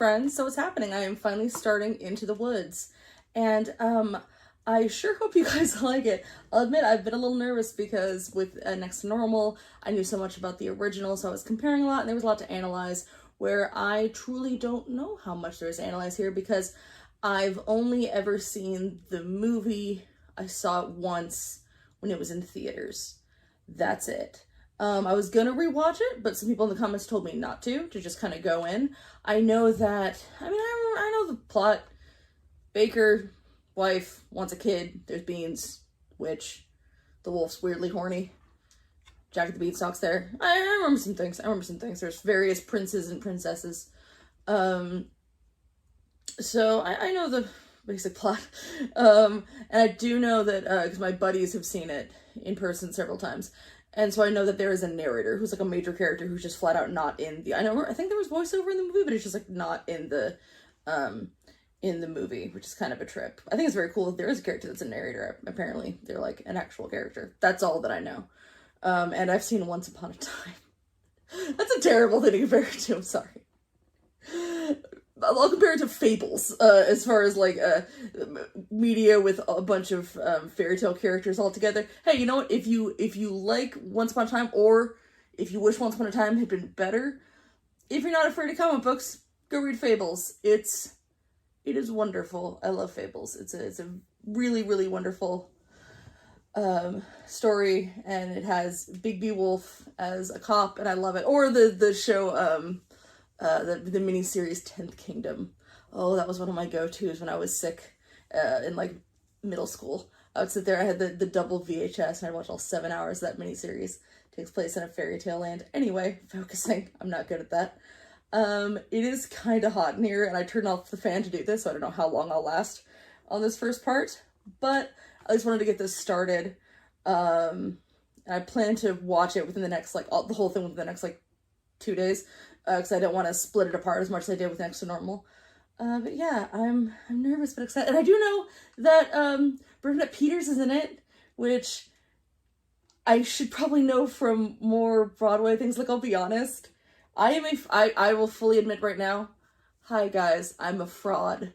friends, so what's happening? I am finally starting Into the Woods, and I sure hope you guys like it. I'll admit I've been a little nervous because with Next to Normal, I knew so much about the original, so I was comparing a lot, and there was a lot to analyze, where I truly don't know how much there is to analyze here because I've only ever seen the movie. I saw it once when it was in theaters. That's it. I was gonna rewatch it, but some people in the comments told me not to just kind of go in. I know that, I know the plot. Baker, wife, wants a kid, there's beans, witch, the wolf's weirdly horny, Jack of the Beanstalk's there. I remember some things. There's various princes and princesses. So I know the basic plot. And I do know that, because my buddies have seen it in person several times. And so I know that there is a narrator who's like a major character who's just flat out not in the, I think there was voiceover in the movie, but it's just like not in the movie, which is kind of a trip. I think it's very cool that there is a character that's a narrator. Apparently they're like an actual character. That's all that I know. And I've seen Once Upon a Time. That's a terrible thing to compare it to, I'm sorry. I'll compare it to Fables, as far as like media with a bunch of fairy tale characters all together. Hey, you know what? If you like Once Upon a Time, or if you wish Once Upon a Time had been better, if you're not afraid of comic books, go read Fables. It is wonderful. I love Fables. It's a really, really wonderful story, and it has Big B Wolf as a cop, and I love it. Or the show the miniseries 10th Kingdom. Oh, that was one of my go-tos when I was sick in like middle school. I would sit there, I had the double VHS, and I'd watch all 7 hours of that miniseries. It takes place in a fairy tale land. Anyway, focusing. I'm not good at that. It is kind of hot in here, and I turned off the fan to do this, so I don't know how long I'll last on this first part, but I just wanted to get this started. I plan to watch it within the next, like, the whole thing within the next, like, 2 days, because I don't want to split it apart as much as I did with Next to Normal. But yeah, I'm nervous but excited. And I do know that Bernadette Peters is in it, which I should probably know from more Broadway things. Like, I'll be honest, I will fully admit right now, hi guys, I'm a fraud.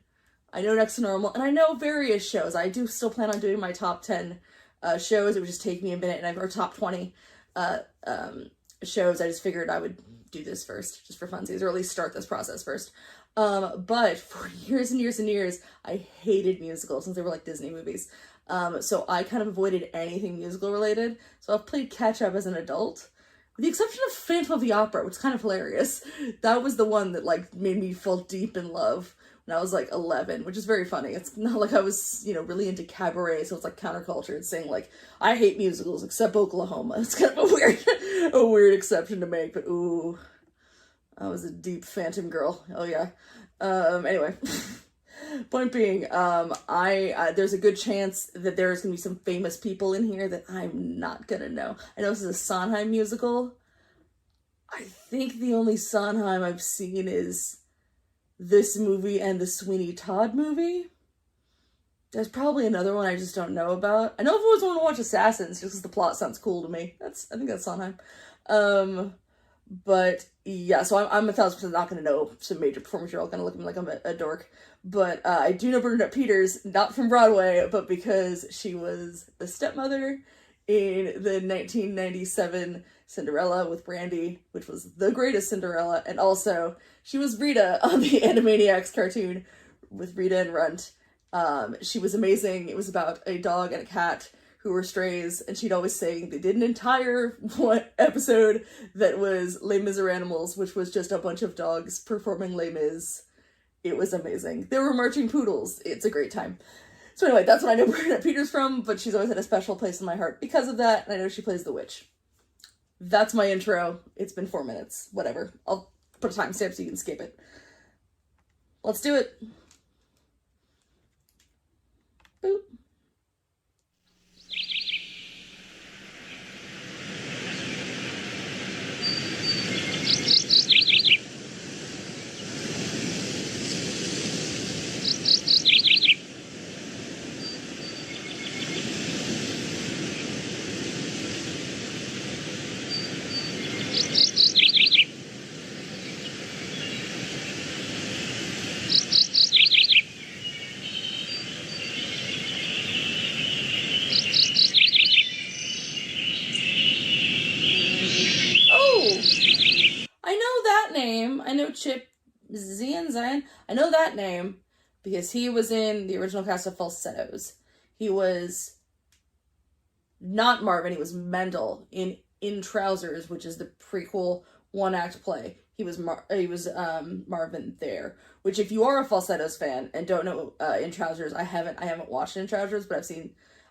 I know Next to Normal, and I know various shows. I do still plan on doing my top 10 shows. It would just take me a minute, and or top 20 shows. I just figured I would do this first, just for funsies, or at least start this process first. But for years and years and years, I hated musicals since they were like Disney movies. So I kind of avoided anything musical related. So I've played catch up as an adult, with the exception of Phantom of the Opera, which is kind of hilarious. That was the one that like made me fall deep in love when I was like 11, which is very funny. It's not like I was, really into cabaret, so it's like counterculture and saying like, I hate musicals except Oklahoma. It's kind of a weird exception to make, but ooh, I was a deep Phantom girl. Oh yeah. Anyway, point being, there's a good chance that there's gonna be some famous people in here that I'm not gonna know. I know this is a Sondheim musical. I think the only Sondheim I've seen is this movie and the Sweeney Todd movie. There's probably another one I just don't know about. I know I've always wanted to watch Assassins just because the plot sounds cool to me. I think that's Sondheim. But yeah, so I'm 1,000% not going to know some major performers. You're all going to look at me like I'm a dork. But I do know Bernadette Peters, not from Broadway, but because she was the stepmother in the 1997 Cinderella with Brandy, which was the greatest Cinderella, and also she was Rita on the Animaniacs cartoon with Rita and Runt. She was amazing. It was about a dog and a cat who were strays, and she'd always say they did an entire episode that was Les Miséranimals, which was just a bunch of dogs performing Les Mis. It was amazing. They were marching poodles. It's a great time. So anyway, that's what I know Bernadette Peters from, but she's always had a special place in my heart because of that, and I know she plays the witch. That's my intro. It's been 4 minutes. Whatever. I'll put a timestamp so you can skip it. Let's do it. Boop. Chip Zian. I know that name because he was in the original cast of Falsettos. He was not Marvin, he was Mendel in Trousers, which is the prequel one-act play. He was Marvin there. Which, if you are a Falsettos fan and don't know In Trousers, I haven't watched In Trousers, but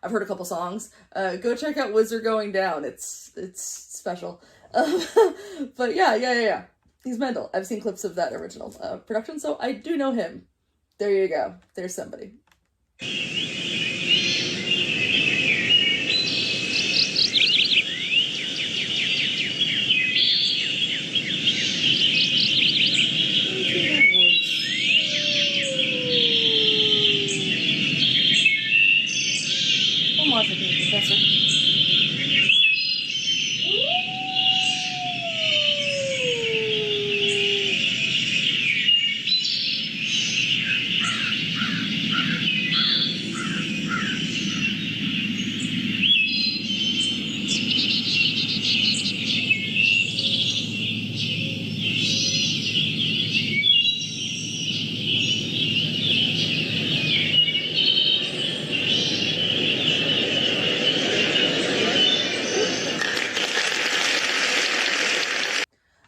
I've heard a couple songs. Go check out Wizard Going Down. It's special. But yeah. He's Mendel. I've seen clips of that original production, so I do know him. There you go. There's somebody. Professor.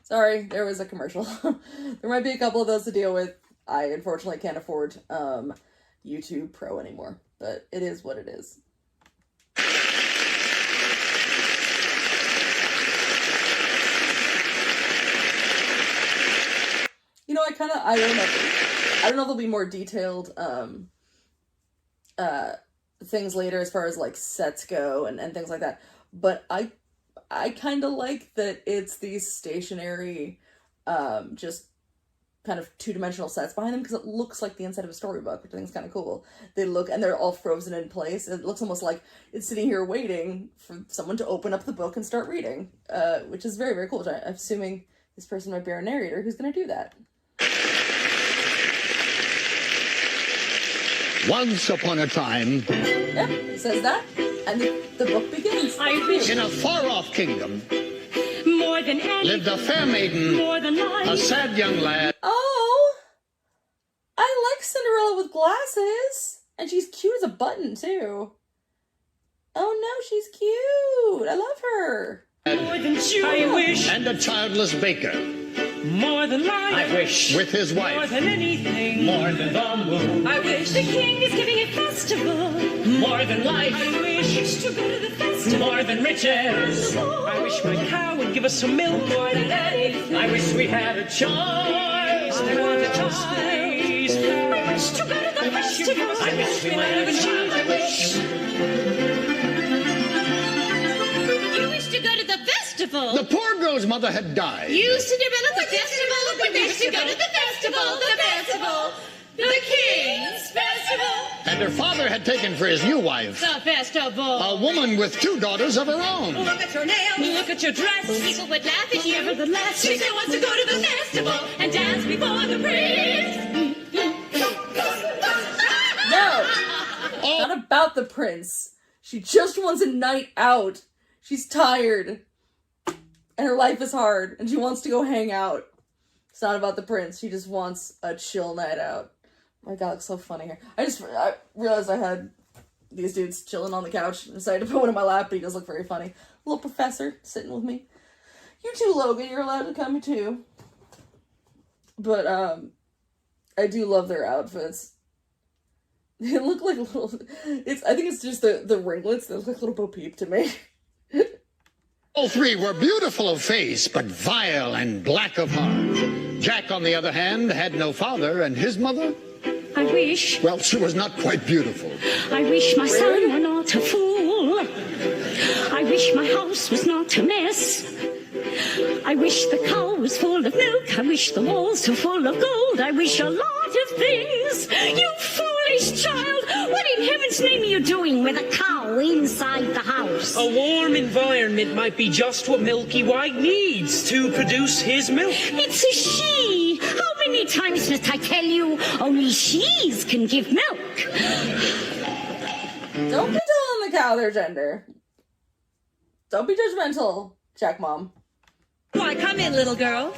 Sorry, there was a commercial. There might be a couple of those to deal with. I unfortunately can't afford YouTube Pro anymore, but it is what it is. You know, I don't know if there'll be more detailed things later as far as like sets go and things like that, but I kind of like that it's these stationary, just kind of two-dimensional sets behind them, because it looks like the inside of a storybook, which I think is kind of cool. And they're all frozen in place. It looks almost like it's sitting here waiting for someone to open up the book and start reading, which is very, very cool. I'm assuming this person might be our narrator who's going to do that. Once upon a time... Yep, it says that. And the book begins. In a far-off kingdom, more than lived a fair maiden, more than life. a sad young lad. Oh, I like Cinderella with glasses. And she's cute as a button, too. Oh no, she's cute. I love her. More than joy. I wish. And a childless baker. More than life. I wish. With his wife. More than anything. More than the moon. I wish. The king is giving a festival. More than life. I wish to go to the festival. More than riches. I wish my cow would give us some milk. More than anything. I wish we had a choice. I want a choice. I wish to go to the festival. I wish we might have a child. I wish. You wish to go to the festival? The poor girl's mother had died. You, Cinderella, the festival? We wish to go to the festival, the King's Festival. And her father had taken for his new wife The festival. a woman with 2 daughters of her own. Look at your nails. Look at your dress. People would laugh at you. Nevertheless, She still wants to go to the festival and dance before the prince. No, not about the prince. She just wants a night out. She's tired. And her life is hard. And she wants to go hang out. It's not about the prince. She just wants a chill night out. My God, it's so funny here. I realized I had these dudes chilling on the couch and decided to put one in my lap, but he does look very funny. Little professor sitting with me. You too, Logan. You're allowed to come too. But, I do love their outfits. They look like little... I think it's just the ringlets. They look like little Bo Peep to me. All 3 were beautiful of face, but vile and black of heart. Jack, on the other hand, had no father, and his mother... I wish. Well, she was not quite beautiful. I wish my son were not a fool. I wish my house was not a mess. I wish the cow was full of milk. I wish the walls were full of gold. I wish a lot of things. You foolish child. What in heaven's name are you doing with a cow inside the house? A warm environment might be just what Milky White needs to produce his milk. It's a she. How many times must I tell you? Only she's can give milk. Don't be telling the cow their gender. Don't be judgmental, Jack Mom. Why, come in, little girl.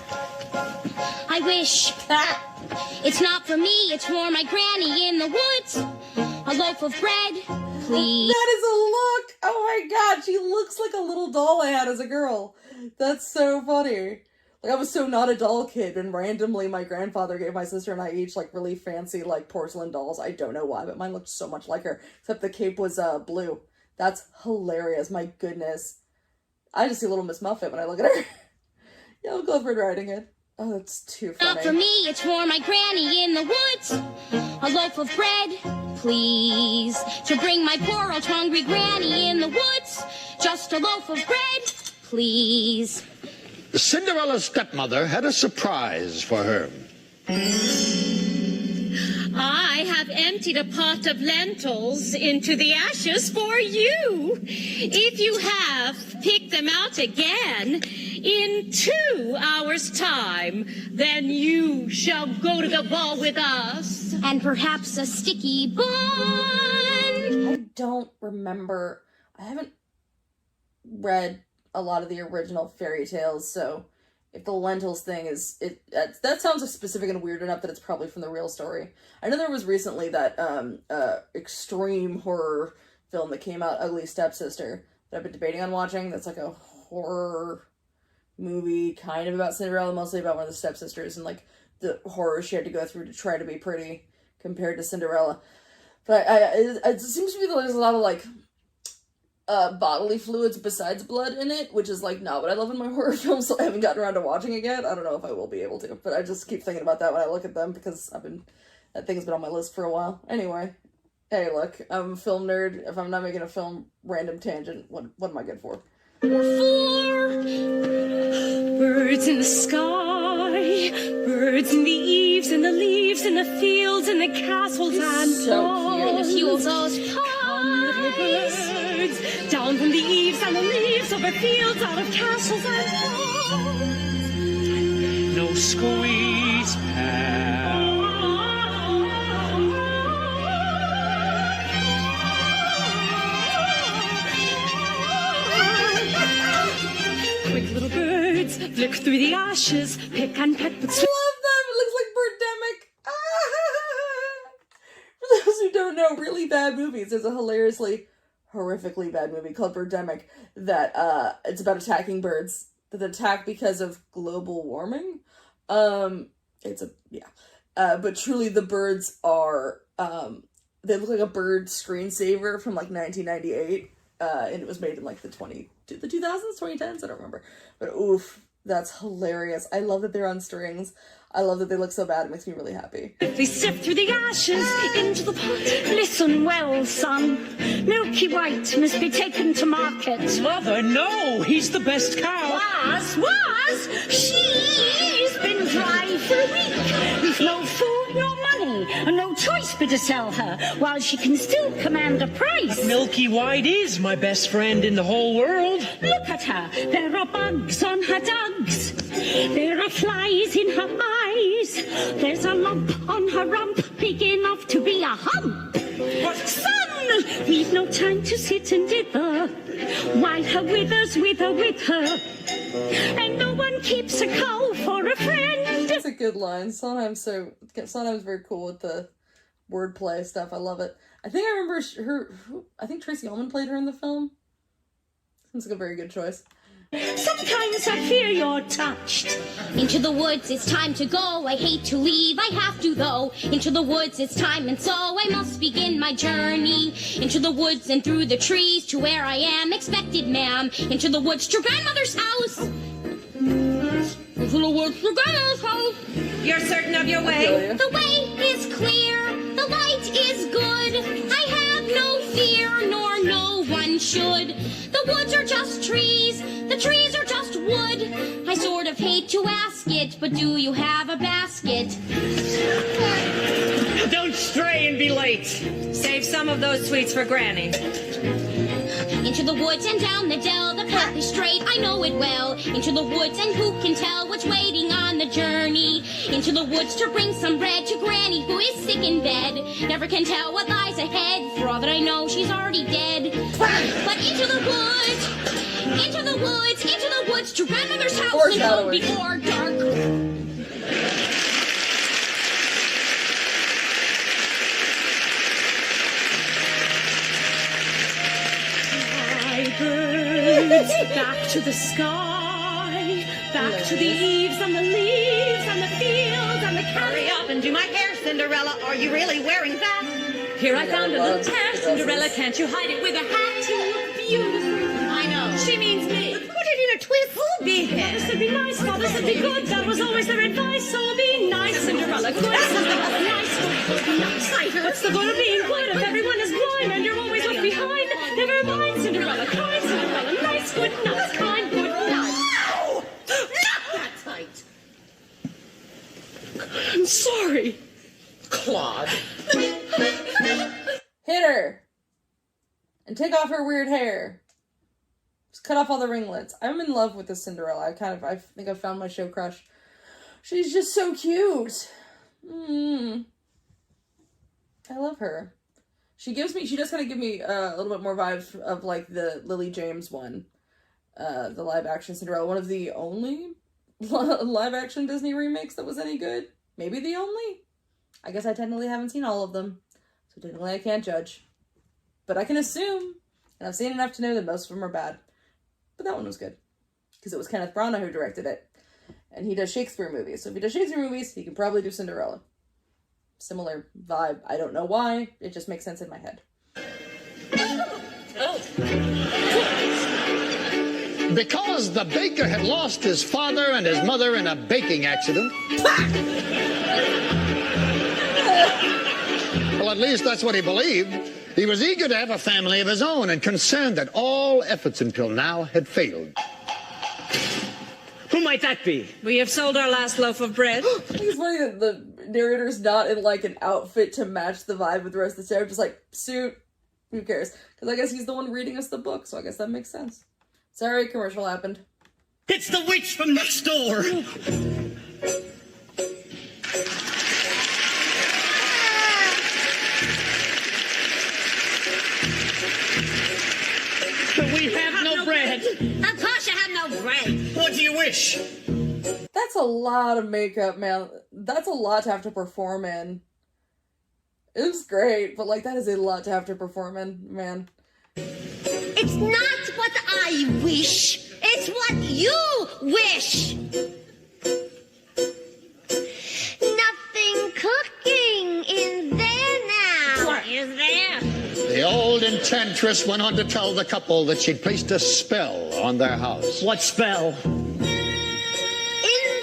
I wish. It's not for me, it's for my granny in the woods. A loaf of bread, please. That is a look! Oh my god, she looks like a little doll I had as a girl. That's so funny. Like, I was so not a doll kid, and randomly my grandfather gave my sister and I each, like, really fancy, like, porcelain dolls. I don't know why, but mine looked so much like her. Except the cape was, blue. That's hilarious, my goodness. I just see Little Miss Muffet when I look at her. Yellow Clifford riding it. Oh, that's too funny. Not for me, it's for my granny in the woods. A loaf of bread, please. To bring my poor old hungry granny in the woods. Just a loaf of bread, please. Cinderella's stepmother had a surprise for her. I have emptied a pot of lentils into the ashes for you. If you have, pick them out again in 2 hours' time. Then you shall go to the ball with us. And perhaps a sticky bun. I don't remember. I haven't read a lot of the original fairy tales, so if the lentils thing is that sounds specific and weird enough that it's probably from the real story. I know there was recently that extreme horror film that came out, Ugly Stepsister, that I've been debating on watching. That's like a horror movie kind of about Cinderella, mostly about one of the stepsisters and like the horror she had to go through to try to be pretty compared to Cinderella. But it seems to be that there's a lot of like bodily fluids besides blood in it, which is like not what I love in my horror films, so I haven't gotten around to watching it yet. I don't know if I will be able to, but I just keep thinking about that when I look at them because that thing's been on my list for a while. Anyway, hey look, I'm a film nerd. If I'm not making a film random tangent, what am I good for? Four birds in the sky, birds in the eaves, and the leaves, and the fields, and the castles, and so cute. a few of those pies. Birds down from the eaves and the leaves, over fields, out of castles and ponds. No squeeze pal. Quick little birds flick through the ashes, pick and peck with I love them. It looks like Birdemic. For those who don't know, really bad movies. There's a hilariously, horrifically bad movie called Birdemic that it's about attacking birds that attack because of global warming. But truly the birds are they look like a bird screensaver from like 1998. And it was made in like the 2000s, 2010s, I don't remember. But oof, that's hilarious. I love that they're on strings. I love that they look so bad. It makes me really happy. They sift through the ashes into the pot. Listen well, son. Milky White must be taken to market. Mother, no! He's the best cow! Was? She's been dry for a week. With no food, no money, and no choice but to sell her, while she can still command a price. Milky White is my best friend in the whole world. Look at her. There are bugs on her dugs. There are flies in her eyes. There's a lump on her rump, big enough to be a hump. Son, we've no time to sit and dither, while her withers wither with her, and no one keeps a cow for a friend. That's a good line. Sondheim's very cool with the wordplay stuff. I love it. I think I remember I think Tracy Ullman played her in the film. Seems like a very good choice. Sometimes I fear you're touched. Into the woods, it's time to go. I hate to leave, I have to though. Into the woods, it's time, and so I must begin my journey. Into the woods and through the trees to where I am expected, ma'am. Into the woods to grandmother's house. Into the woods to grandmother's house. You're certain of your way? The way is clear, the light is good. I have no fear, nor no one should. The woods are just trees, the trees are just wood. I sort of hate to ask it, but do you have a basket? Don't stray and be late. Save some of those sweets for Granny. Into the woods and down the dell, the path is straight, I know it well. Into the woods, and who can tell what's waiting on the journey? Into the woods to bring some bread to Granny, who is sick in bed. Never can tell what lies ahead, for all that I know, she's already dead. But into the woods, into the woods, into the woods to grandmother's house, and home before dark. Back to the sky, back to the eaves and the leaves and the fields and the Hurry up and do my hair, Cinderella. Are you really wearing that? Here I found a little tear, Cinderella, can't you hide it with a hat? You look beautiful. I know. She means me. Put it in a twist. Be Father said be nice, father said be good. That was always their advice. So be nice, Cinderella. Good, Cinderella. Nice, good, nice. What's the good of being good if everyone is blind and you're always left behind? Never mind, Cinderella. Kind, Cinderella. Nice, good, nice. Kind, good, nice. No! Not that tight. I'm sorry. Claude. Hit her! And take off her weird hair. Just cut off all the ringlets. I'm in love with this Cinderella. I think I found my show crush. She's just so cute. I love her. She does kind of give me a little bit more vibes of like the Lily James one. The live action Cinderella. One of the only live action Disney remakes that was any good. Maybe the only. I guess I technically haven't seen all of them. So technically I can't judge. But I can assume, and I've seen enough to know that most of them are bad. But that one was good. Because it was Kenneth Branagh who directed it. And he does Shakespeare movies. So if he does Shakespeare movies, he can probably do Cinderella. Similar vibe. I don't know why. It just makes sense in my head. Because the baker had lost his father and his mother in a baking accident. Well, at least that's what he believed. He was eager to have a family of his own and concerned that all efforts until now had failed. Who might that be? We have sold our last loaf of bread. I think it's funny that the narrator's not in like an outfit to match the vibe with the rest of the show. Just like, suit, who cares? Because I guess he's the one reading us the book, so I guess that makes sense. Sorry, commercial happened. It's the witch from next door. We have no bread. Of course you have no bread. What do you wish? That's a lot of makeup, man. That's a lot to have to perform in. It was great, but like that is a lot to have to perform in, man. It's not what I wish. It's what you wish. Nothing cooking in there now. What is there? The old enchantress went on to tell the couple that she'd placed a spell on their house. What spell? In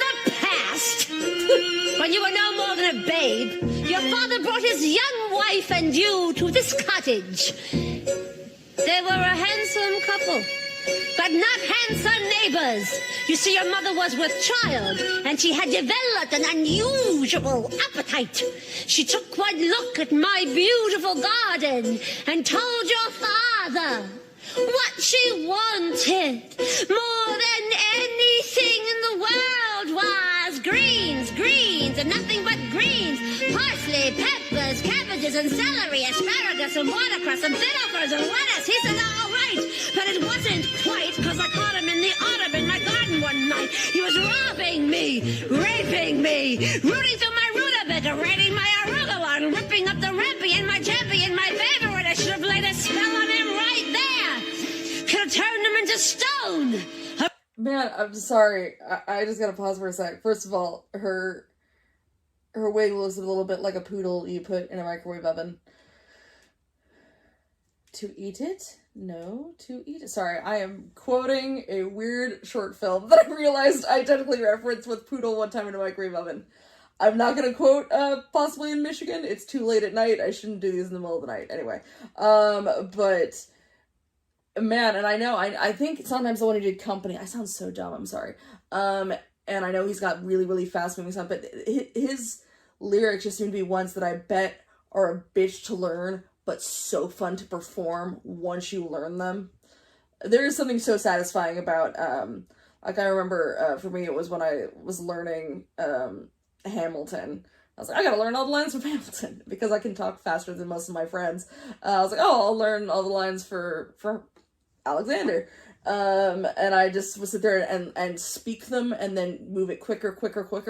the past, when you were no more than a babe, your father brought his young wife and you to this cottage. They were a handsome couple, but not handsome neighbors. You see, your mother was with child, and she had developed an unusual appetite. She took one look at my beautiful garden and told your father what she wanted more than anything in the world was greens, greens, and nothing but greens. Parsley, peppers, cabbages, and celery, asparagus, and watercress, and fiddlefors, and lettuce. He said, all right, but it wasn't quite, because I caught him in the autumn in my garden one night. He was robbing me, raping me, rooting through my rutabaga, raiding my arugula, and ripping up the rampion, my champion, my favorite. I should have laid a spell on him right there. Could have turned him into stone. Man, I'm sorry. I just gotta pause for a sec. First of all, her wig looks a little bit like a poodle you put in a microwave oven. To eat it? No, to eat it. Sorry, I am quoting a weird short film that I realized I technically referenced with poodle one time in a microwave oven. I'm not gonna quote possibly in Michigan. It's too late at night. I shouldn't do these in the middle of the night. Anyway, but man, and I know, I think sometimes the one who did Company, I sound so dumb, I'm sorry. And I know he's got really, really fast moving stuff, but his lyrics just seem to be ones that I bet are a bitch to learn, but so fun to perform once you learn them. There is something so satisfying about, like I remember for me it was when I was learning Hamilton. I was like, I gotta learn all the lines from Hamilton because I can talk faster than most of my friends. I was like, oh, I'll learn all the lines for Alexander. And I just would sit there and speak them and then move it quicker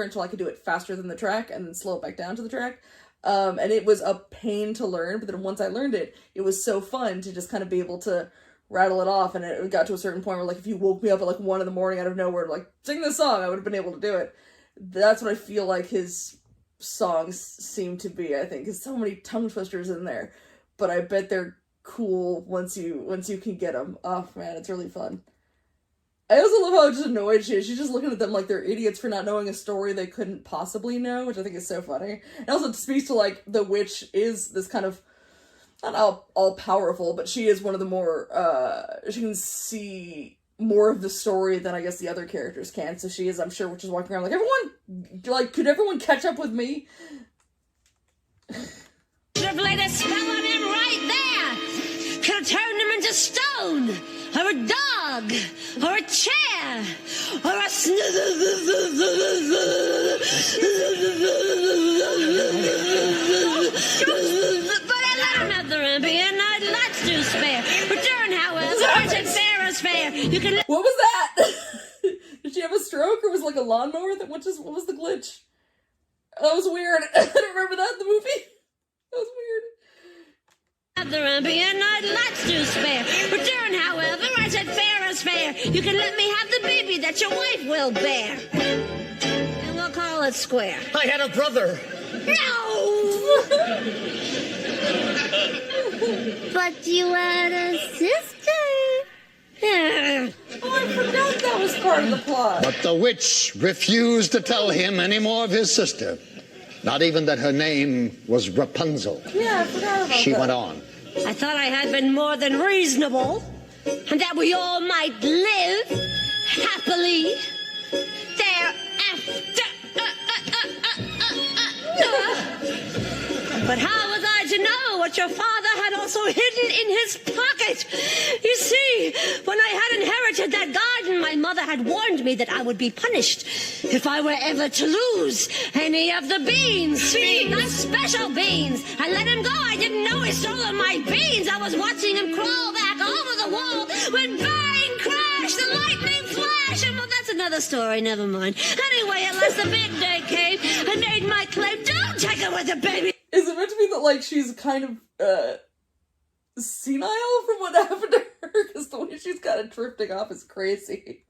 until I could do it faster than the track and then slow it back down to the track. And it was a pain to learn, but then once I learned it, it was so fun to just kind of be able to rattle it off, and it got to a certain point where, like, if you woke me up at, like, 1 a.m. out of nowhere to, like, sing this song, I would have been able to do it. That's what I feel like his songs seem to be, I think. There's so many tongue twisters in there, but I bet they're cool once you can get them. Oh, man, it's really fun. I also love how just annoyed she is. She's just looking at them like they're idiots for not knowing a story they couldn't possibly know, which I think is so funny. And also speaks to, like, the witch is this kind of, not all powerful, but she is one of the more, she can see more of the story than I guess the other characters can. So she is, I'm sure, which is walking around like, could everyone catch up with me? Should have laid a spell on him right there. Could have turned him into stone, or a dog, or a chair, or a But I let him have the ambient night lights to spare. Return, however, to Sarah's fair. You can. What was that? Did she have a stroke, or was it like a lawnmower? What was the glitch? That was weird. I don't remember that in the movie. That was weird. The ambient night lights to spare. Return, however, I said fair as fair. You can let me have the baby that your wife will bear. And we'll call it square. I had a brother. No! But you had a sister. Oh, I forgot that was part of the plot. But the witch refused to tell him any more of his sister. Not even that her name was Rapunzel. Yeah, I forgot about that. She went on. I thought I had been more than reasonable, and that we all might live happily thereafter. But how was I to know what your father had also hidden in his pocket? You see, when I had inherited that garden, my mother had warned me that I would be punished if I were ever to lose any of the beans. The special beans. I let him go. I didn't know he stole my beans. I was watching him crawl back over the wall when bang, crash, the lightning flash. And well, that's another story. Never mind. Anyway, at last the big day came. I made my claim. Don't take it with the baby. Is it meant to be that, like, she's kind of, senile from what happened to her? Because the way she's kind of drifting off is crazy.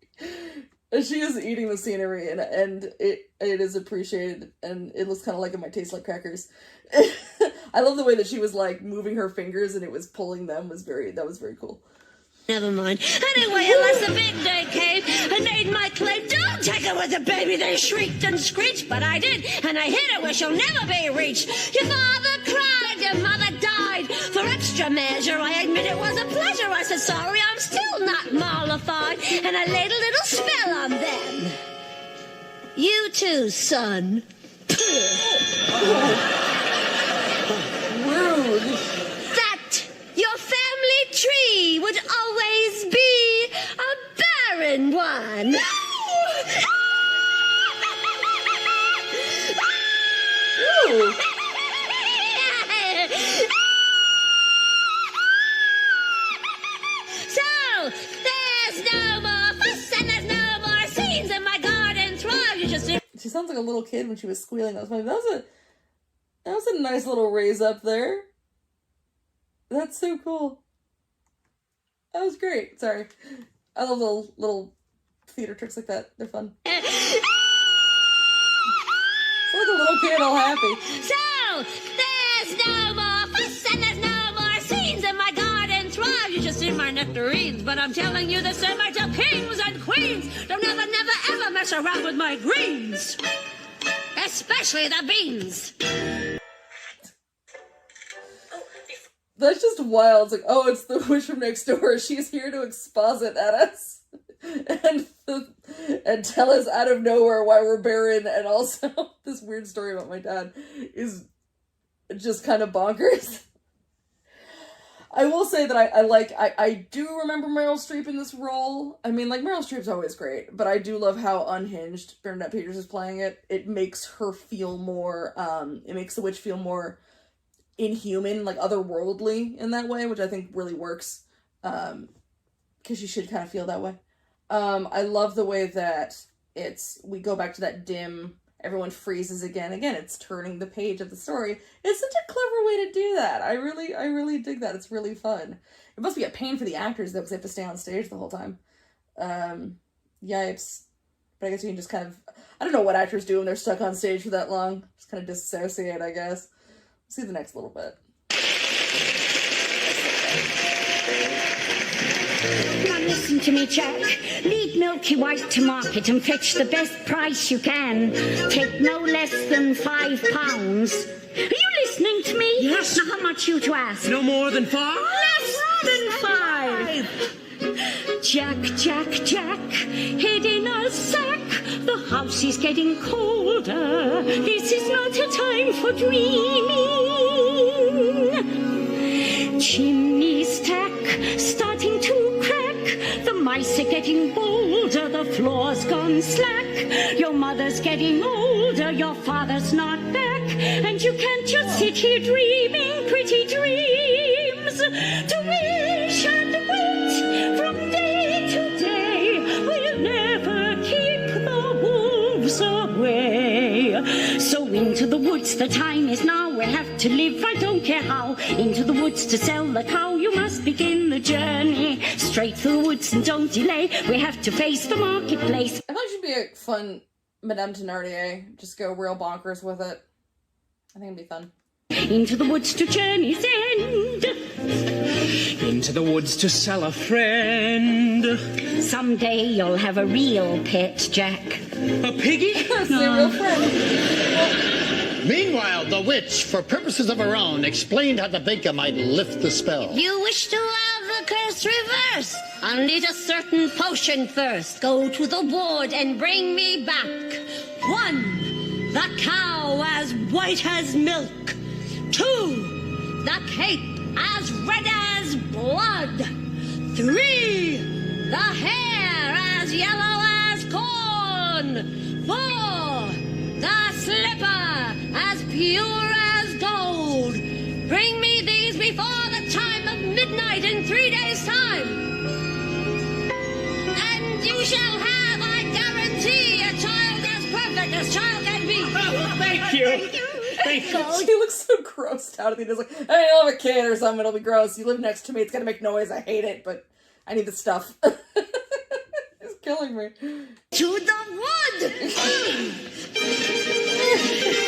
And she is eating the scenery, and it is appreciated, and it looks kind of like it might taste like crackers. I love the way that she was, like, moving her fingers and it was pulling them. That was very cool. Never mind. Anyway, at last the big day came. I made my claim. Don't take it with the baby. They shrieked and screeched, but I did, and I hid it where she'll never be reached. Your father cried, your mother died. For extra measure, I admit it was a pleasure. I said, sorry, I'm still not mollified, and I laid a little spell on them. You too, son. Rude. Your family tree would always be a barren one. Ooh. So, there's no more fuss and there's no more scenes in my garden thrive. You just... She sounds like a little kid when she was squealing. That was a nice little raise up there. That's so cool. That was great. Sorry. I love little theater tricks like that. They're fun. It's like a little kid all happy. So, there's no more fuss and there's no more scenes in my garden thrive. You just see my nectarines, but I'm telling you the same I tell kings and queens. Don't never mess around with my greens. Especially the beans. That's just wild. It's like, oh, it's the witch from next door. She's here to exposit at us and tell us out of nowhere why we're barren. And also, this weird story about my dad is just kind of bonkers. I will say that I do remember Meryl Streep in this role. I mean, like, Meryl Streep's always great, but I do love how unhinged Bernadette Peters is playing it. It makes her feel more, it makes the witch feel more inhuman, like otherworldly in that way, which I think really works, because you should kind of feel that way. I love the way that we go back to that dim, everyone freezes again. Again, it's turning the page of the story. It's such a clever way to do that. I really dig that. It's really fun. It must be a pain for the actors, though, because they have to stay on stage the whole time. Yipes. But I guess you can just kind of, I don't know what actors do when they're stuck on stage for that long. Just kind of disassociate, I guess. Let's see the next little bit. Now listen to me, Jack. Lead Milky White to market and fetch the best price you can. Take no less than £5. Are you listening to me? Yes. Now how much you to ask? No more than 5? Less than 5. Jack, Jack, Jack, head in a sack. The house is getting colder. This is not a time for dreaming. Chimney stack starting to crack. The mice are getting bolder. The floor's gone slack. Your mother's getting older. Your father's not back. And you can't just sit here dreaming pretty dreams. To wish and wait from day to day will never keep the wolves away. So into the woods, the time is now. We'll have to live, I don't care how. Into the woods to sell the cow. You must begin the journey. Straight through the woods and don't delay. We have to face the marketplace. I thought it should be a fun Madame Thénardier. Just go real bonkers with it. I think it'd be fun. Into the woods to journey's end. Into the woods to sell a friend. Someday you'll have a real pet, Jack. A piggy? That's a real friend. Meanwhile, the witch, for purposes of her own, explained how the baker might lift the spell. You wish to have the curse reversed? I'll need a certain potion first. Go to the wood and bring me back. 1, the cow as white as milk. 2, the cape as red as blood. 3, the hair as yellow as corn. 4, the slipper as pure as gold. Bring me these before the time of midnight in 3 days' time. And you shall have, I guarantee, a child as perfect as child can be. Oh, thank you. Thank you. He looks so grossed out. He's like, hey, I'll have a kid or something. It'll be gross. You live next to me. It's gonna make noise. I hate it, but I need the stuff. It's killing me. To the wood!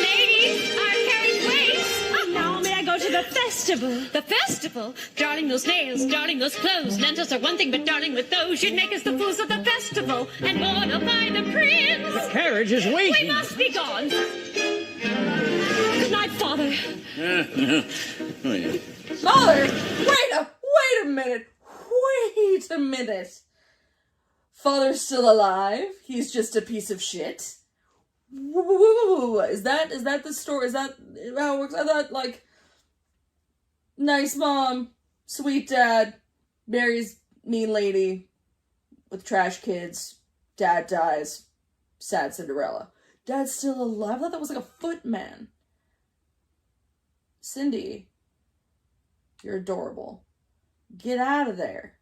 Ladies, our carriage waits. Now may I go to the festival? The festival? Darling, those nails, darling, those clothes. Lentils are one thing, but darling, with those, you'd make us the fools of the festival and mortify the prince. The carriage is waiting. We must be gone. Good night, Father. Father, wait a minute. Wait a minute. Father's still alive. He's just a piece of shit. Is that the story? Is that how it works? I thought, like, nice mom, sweet dad, marries mean lady with trash kids, dad dies, sad Cinderella. Dad's still alive? I thought that was like a footman. Cindy, you're adorable. Get out of there.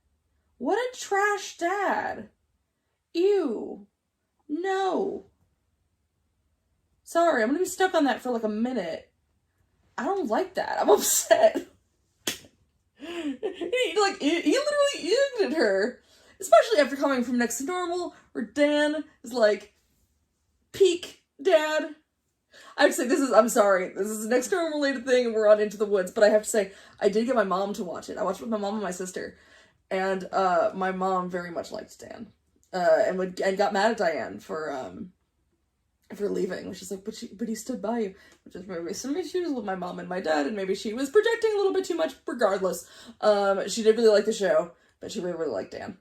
What a trash dad. Ew. No. Sorry, I'm gonna be stuck on that for like a minute. I don't like that. I'm upset. He literally egged at her. Especially after coming from Next to Normal, where Dan is like, peak dad. I have to say, I'm sorry, this is a Next to Normal related thing and we're on Into the Woods, but I have to say, I did get my mom to watch it. I watched it with my mom and my sister. And my mom very much liked Dan. And got mad at Diane for leaving. She's like, but he stood by you. Which is maybe some issues with my mom and my dad, and maybe she was projecting a little bit too much. Regardless, she did really like the show, but she really liked Dan.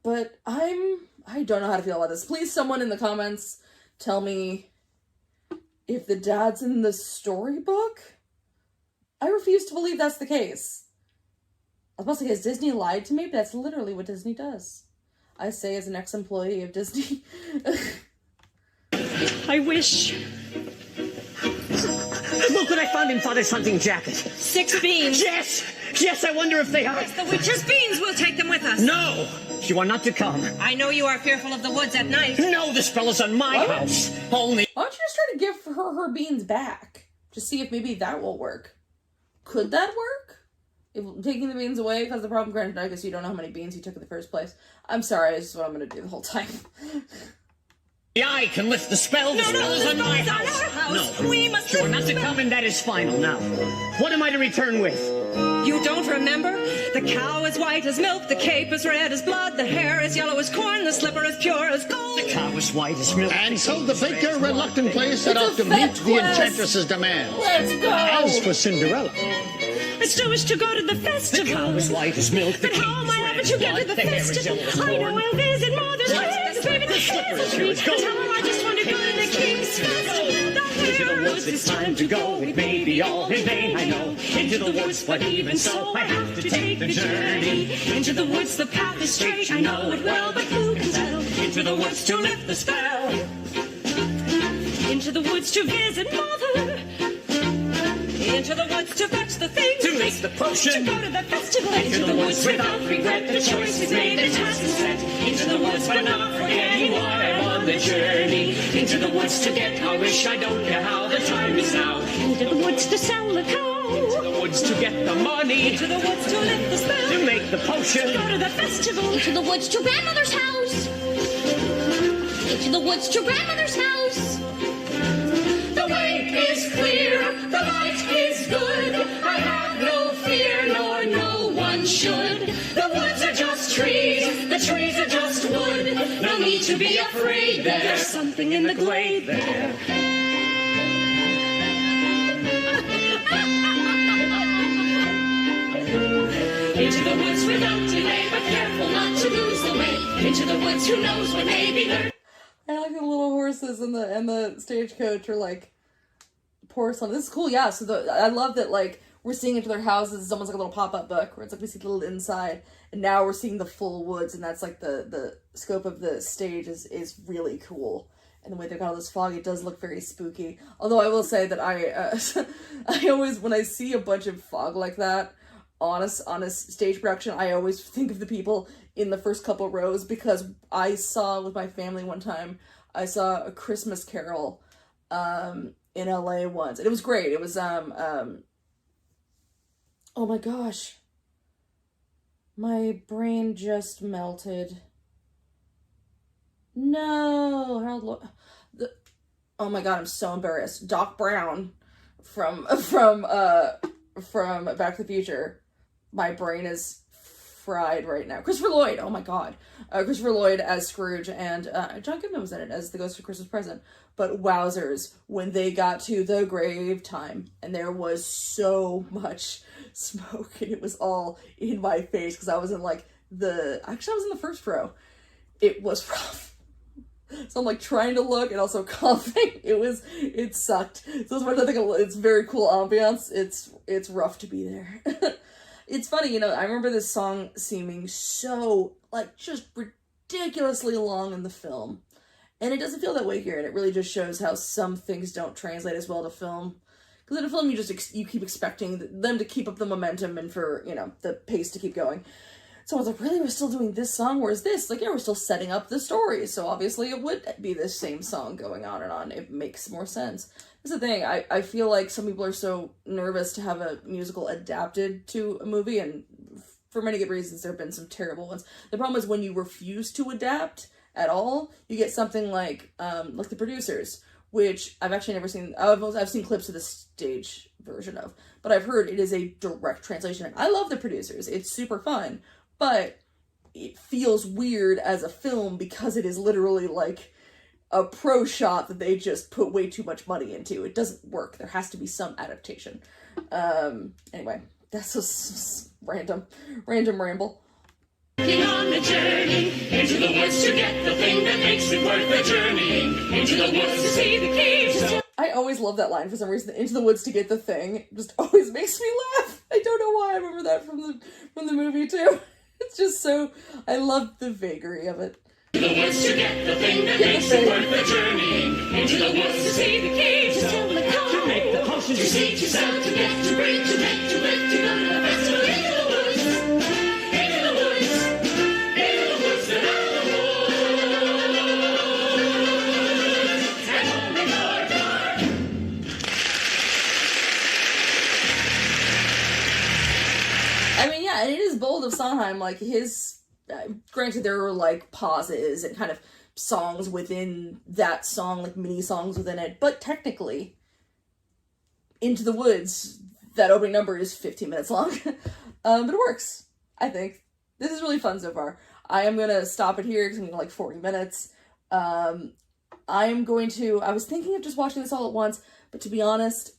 But I don't know how to feel about this. Please, someone in the comments tell me if the dad's in the storybook. I refuse to believe that's the case. I was about to say, has Disney lied to me? But that's literally what Disney does. I say as an ex-employee of Disney. I wish. Look what I found in Father's hunting jacket. 6 beans. Yes! Yes, I wonder if they are. The witch's beans. We'll take them with us. No! You are not to come. I know you are fearful of the woods at night. No, the spell is on my house. Only. Why don't you just try to give her beans back? Just see if maybe that will work. Could that work? If taking the beans away because the problem, granted, I guess you don't know how many beans you took in the first place. I'm sorry, this is what I'm going to do the whole time. I can lift the spell. The spell is on my house. No, we must. you are not to come, and that is final now. What am I to return with? You don't remember? The cow is white as milk, the cape is red as blood, the hair is yellow as corn, the slipper is pure as gold. The cow is white as milk. And so the baker reluctantly set out to meet the enchantress's demands. Let's go! As for Cinderella, I still wish to go to the The festival. cow is white as milk. The But how am I cape ever is to red get as to the blood, the hair is festival? yellow as I know corn. I'll visit Mother's Place, baby, the slipper is hair's here as But gold. tell her I just want to go to the King's Festival. Into the woods, it's time to go. It may be all in vain, I know. Into the woods, but even so, I have to take the journey. Into the woods, the path is straight. I know it well, but who can tell? Into the woods to lift the spell. Into the woods to visit Mother. Into the woods to fetch the things. To make the To potion. go to the festival. Into the woods without regret. The choice is made, the task is set. Into the woods, but not forgetting why I'm on the journey. Into the woods to get I wish, I don't care how the time is now. Into the woods to sell the cow. Into the woods to get the money. Into the woods to lift the spell. To make the potion. Go to the festival. Into the woods to grandmother's house. Into the woods to grandmother's house. The way is clear, the light is good. I have no fear, nor no one should. The woods are just trees, the trees are just wood. No need to be afraid, there's something in the glade there. Into the woods without delay, but careful not to lose the way. Into the woods, who knows what may be there. I like the little horses and the stagecoach are like porcelain. This is cool, yeah. So I love that like we're seeing into their houses. It's almost like a little pop-up book where it's like we see the little inside, and now we're seeing the full woods, and that's like the scope of the stage is really cool. And the way they've got all this fog, it does look very spooky. Although I will say that I always, when I see a bunch of fog like that on a stage production, I always think of the people in the first couple rows, because I saw with my family one time, I saw A Christmas Carol in LA once, and it was great. It was oh my gosh, my brain just melted. No, oh my god, I'm so embarrassed. Doc Brown from Back to the Future. My brain is fried right now. Christopher Lloyd, oh my god. Christopher Lloyd as Scrooge, and John Goodman was in it as the Ghost of Christmas Present. But wowzers, when they got to the grave time, and there was so much smoke, and it was all in my face, because I was in like actually I was in the first row. It was rough. So I'm like trying to look and also coughing. It sucked. So as much as I think it's very cool ambiance, it's rough to be there. It's funny, I remember this song seeming so, like, just ridiculously long in the film. And it doesn't feel that way here, and it really just shows how some things don't translate as well to film. Because in a film, you keep expecting them to keep up the momentum and for, the pace to keep going. So I was like, really? We're still doing this song? Where's this? Like, yeah, we're still setting up the story. So obviously it would be this same song going on and on. It makes more sense. That's the thing. I feel like some people are so nervous to have a musical adapted to a movie, and for many good reasons, there have been some terrible ones. The problem is when you refuse to adapt at all, you get something like The Producers, which I've actually never seen. I've seen clips of the stage version of, but I've heard it is a direct translation. I love The Producers. It's super fun. But it feels weird as a film because it is literally like a pro shot that they just put way too much money into. It doesn't work. There has to be some adaptation. Anyway, that's just random ramble. On the journey into the woods to get the thing that makes it worth the journey. Into the woods to see the caves. I always love that line for some reason. Into the woods to get the thing. It just always makes me laugh. I don't know why. I remember that from the movie too. It's just so, I love the vagary of it. Into the woods to get the thing that makes it worth the journey. Into the woods to see the caves, to tell the cow, to make the potion, to seek, to sell, to get, to break, to make, to live, to go to the festival. Into the woods, into the woods, into the woods and it is bold of Sondheim, like his, granted there were like pauses and kind of songs within that song, like mini songs within it, but technically, Into the Woods, that opening number is 15 minutes long, but it works, I think. This is really fun so far. I am gonna stop it here because I'm gonna like 40 minutes. I was thinking of just watching this all at once, but to be honest,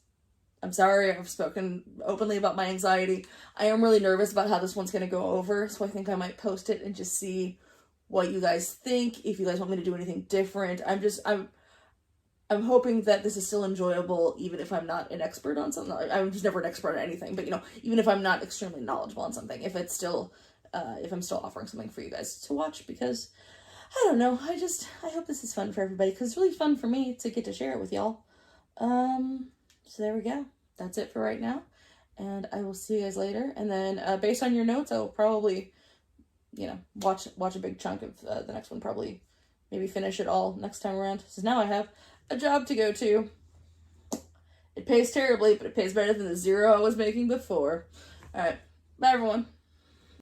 I'm sorry, I've spoken openly about my anxiety. I am really nervous about how this one's gonna go over, so I think I might post it and just see what you guys think, if you guys want me to do anything different. I'm hoping that this is still enjoyable, even if I'm not an expert on something. I'm just never an expert on anything, but even if I'm not extremely knowledgeable on something, if I'm still offering something for you guys to watch, because I don't know, I hope this is fun for everybody, because it's really fun for me to get to share it with y'all. So there we go. That's it for right now, and I will see you guys later. And then, based on your notes, I will probably, watch a big chunk of the next one, probably maybe finish it all next time around, because now I have a job to go to. It pays terribly, but it pays better than the 0 I was making before. Alright, bye everyone.